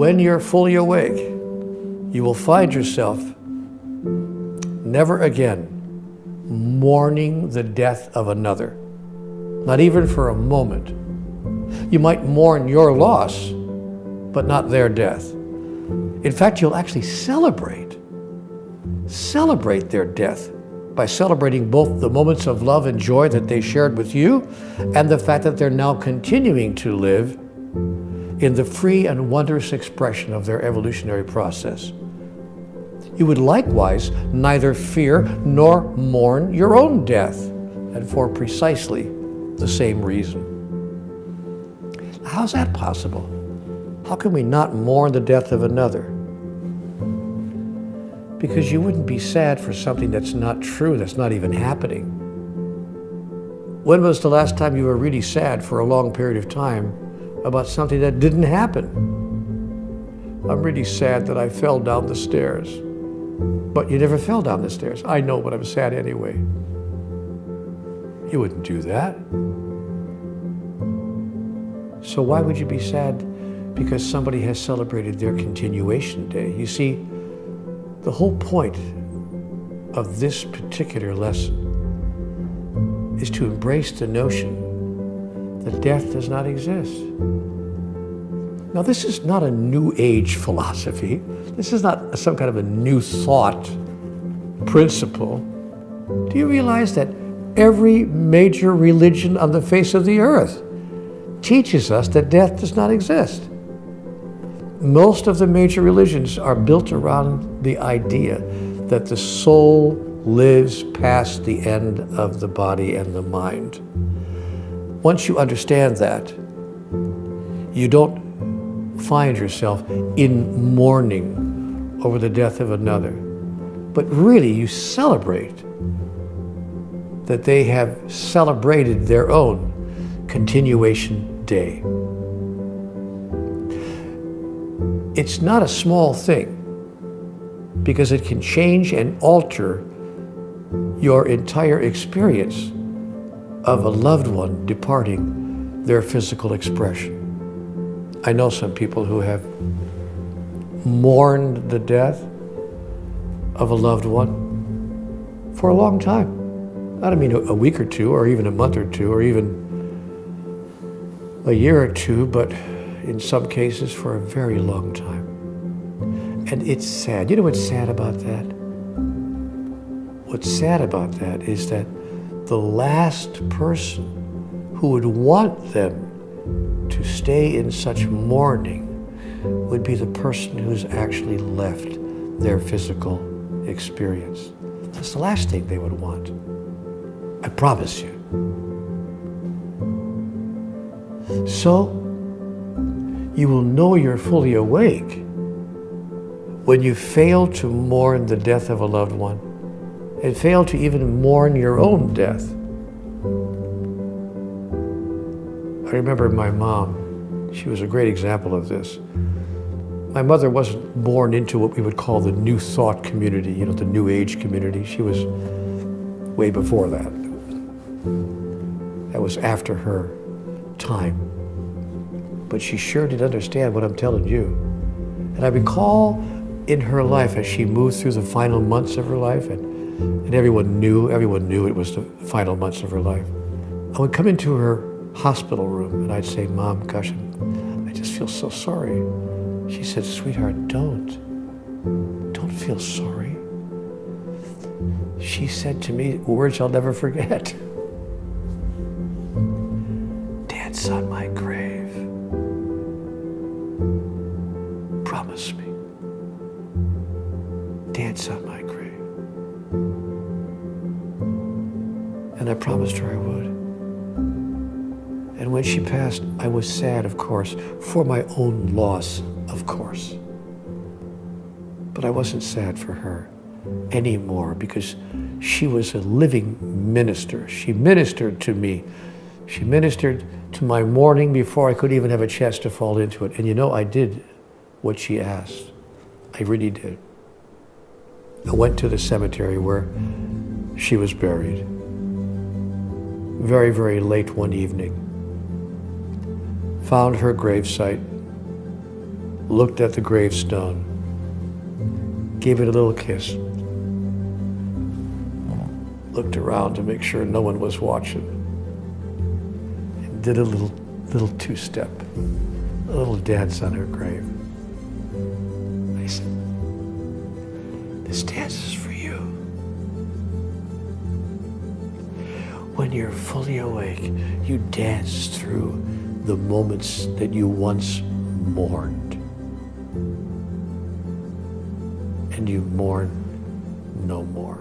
when you're fully awake, you will find yourself never again mourning the death of another, not even for a moment. You might mourn your loss, but not their death. In fact, you'll actually celebrate their death by celebrating both the moments of love and joy that they shared with you and the fact that they're now continuing to live in the free and wondrous expression of their evolutionary process. You would likewise neither fear nor mourn your own death, and for precisely the same reason. How's that possible? How can we not mourn the death of another? Because you wouldn't be sad for something that's not true, that's not even happening. When was the last time you were really sad for a long period of time about something that didn't happen? I'm really sad that I fell down the stairs. But you never fell down the stairs. I know, but I'm sad anyway. You wouldn't do that. So why would you be sad because somebody has celebrated their continuation day? You see, the whole point of this particular lesson is to embrace the notion that death does not exist. Now, this is not a New Age philosophy. This is not some kind of a new thought principle. Do you realize that every major religion on the face of the earth teaches us that death does not exist? Most of the major religions are built around the idea that the soul lives past the end of the body and the mind. Once you understand that, you don't find yourself in mourning over the death of another, but really you celebrate that they have celebrated their own continuation day. It's not a small thing because it can change and alter your entire experience of a loved one departing their physical expression. I know some people who have mourned the death of a loved one for a long time. I don't mean a week or two, or even a month or two, or even a year or two, but in some cases for a very long time. And it's sad. You know what's sad about that? What's sad about that is that the last person who would want them to stay in such mourning would be the person who's actually left their physical experience. That's the last thing they would want. I promise you. So, you will know you're fully awake when you fail to mourn the death of a loved one and fail to even mourn your own death. I remember my mom. She was a great example of this. My mother wasn't born into what we would call the New Thought community, you know, the New Age community. She was way before that. That was after her time. But she sure did understand what I'm telling you. And I recall in her life as she moved through the final months of her life, and everyone knew it was the final months of her life. I would come into her hospital room and I'd say, "Mom, gosh, I just feel so sorry." She said, "Sweetheart, don't feel sorry." She said to me words I'll never forget. "Dance on my grave. Promise me. Dance on my grave." And I promised her I would. And when she passed, I was sad, of course, for my own loss, of course. But I wasn't sad for her anymore because she was a living minister. She ministered to me. She ministered to my mourning before I could even have a chance to fall into it. And you know, I did what she asked. I really did. I went to the cemetery where she was buried. Very, very late one evening. Found her gravesite, looked at the gravestone, gave it a little kiss, looked around to make sure no one was watching, and did a little two-step, a little dance on her grave. I said, this dance is for you. When you're fully awake, you dance through the moments that you once mourned. And you mourn no more.